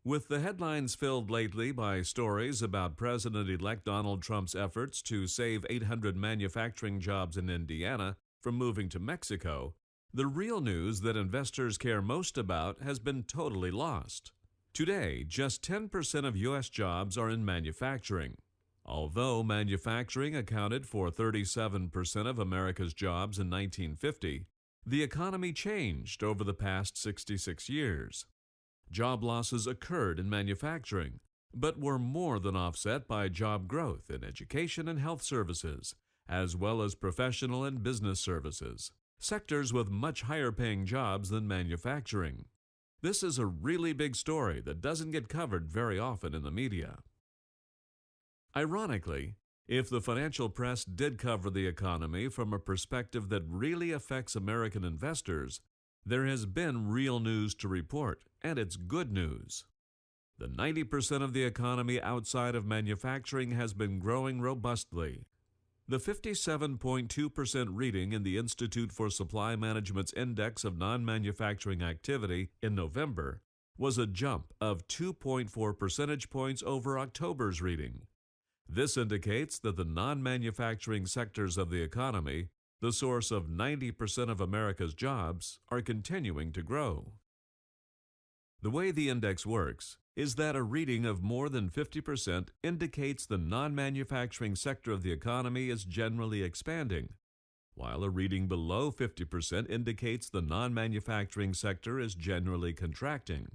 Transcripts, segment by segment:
With the headlines filled lately by stories about President-elect Donald Trump's efforts to save 800 manufacturing jobs in Indiana from moving to Mexico, the real news that investors care most about has been totally lost. Today, just 10% of U.S. jobs are in manufacturing. Although manufacturing accounted for 37% of America's jobs in 1950, the economy changed over the past 66 years. Job losses occurred in manufacturing, but were more than offset by job growth in education and health services, as well as professional and business services, sectors with much higher paying jobs than manufacturing. This is a really big story that doesn't get covered very often in the media. Ironically, if the financial press did cover the economy from a perspective that really affects American investors, there has been real news to report, and it's good news. The 90% of the economy outside of manufacturing has been growing robustly. The 57.2% reading in the Institute for Supply Management's Index of Non-Manufacturing Activity in November was a jump of 2.4 percentage points over October's reading. This indicates that the non-manufacturing sectors of the economy, the source of 90% of America's jobs, are continuing to grow. The way the index works is that a reading of more than 50% indicates the non-manufacturing sector of the economy is generally expanding, while a reading below 50% indicates the non-manufacturing sector is generally contracting.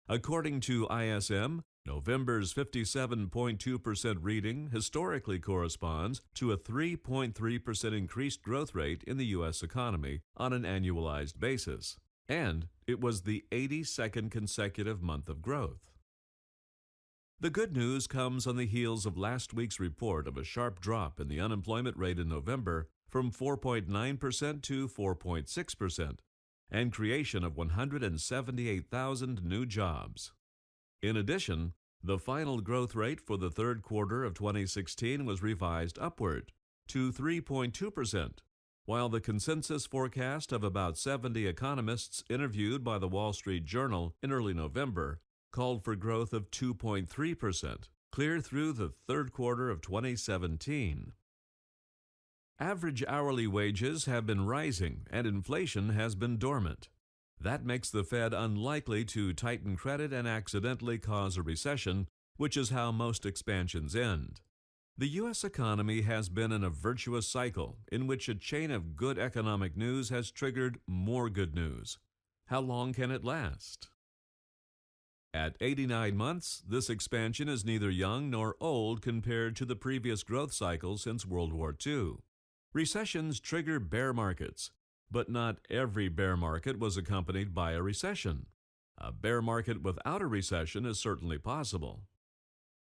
According to ISM, November's 57.2% reading historically corresponds to a 3.3% increased growth rate in the U.S. economy on an annualized basis, and it was the 82nd consecutive month of growth. The good news comes on the heels of last week's report of a sharp drop in the unemployment rate in November from 4.9% to 4.6%, and creation of 178,000 new jobs. In addition, the final growth rate for the third quarter of 2016 was revised upward to 3.2%, while the consensus forecast of about 70 economists interviewed by the Wall Street Journal in early November called for growth of 2.3%, clear through the third quarter of 2017. Average hourly wages have been rising and inflation has been dormant. That makes the Fed unlikely to tighten credit and accidentally cause a recession, which is how most expansions end. The U.S. economy has been in a virtuous cycle in which a chain of good economic news has triggered more good news. How long can it last? At 89 months, this expansion is neither young nor old compared to the previous growth cycle since World War II. Recessions trigger bear markets, but not every bear market was accompanied by a recession. A bear market without a recession is certainly possible.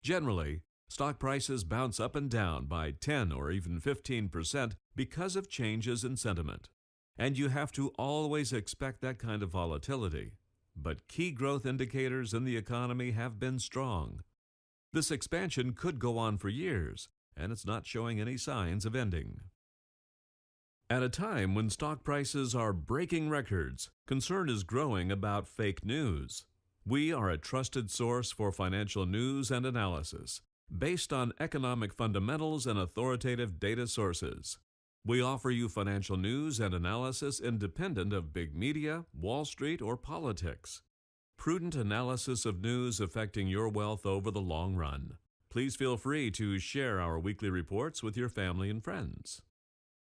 Generally, stock prices bounce up and down by 10 or even 15% because of changes in sentiment, and you have to always expect that kind of volatility. But key growth indicators in the economy have been strong. This expansion could go on for years, and it's not showing any signs of ending. At a time when stock prices are breaking records, concern is growing about fake news. We are a trusted source for financial news and analysis, based on economic fundamentals and authoritative data sources. We offer you financial news and analysis independent of big media, Wall Street, or politics. Prudent analysis of news affecting your wealth over the long run. Please feel free to share our weekly reports with your family and friends.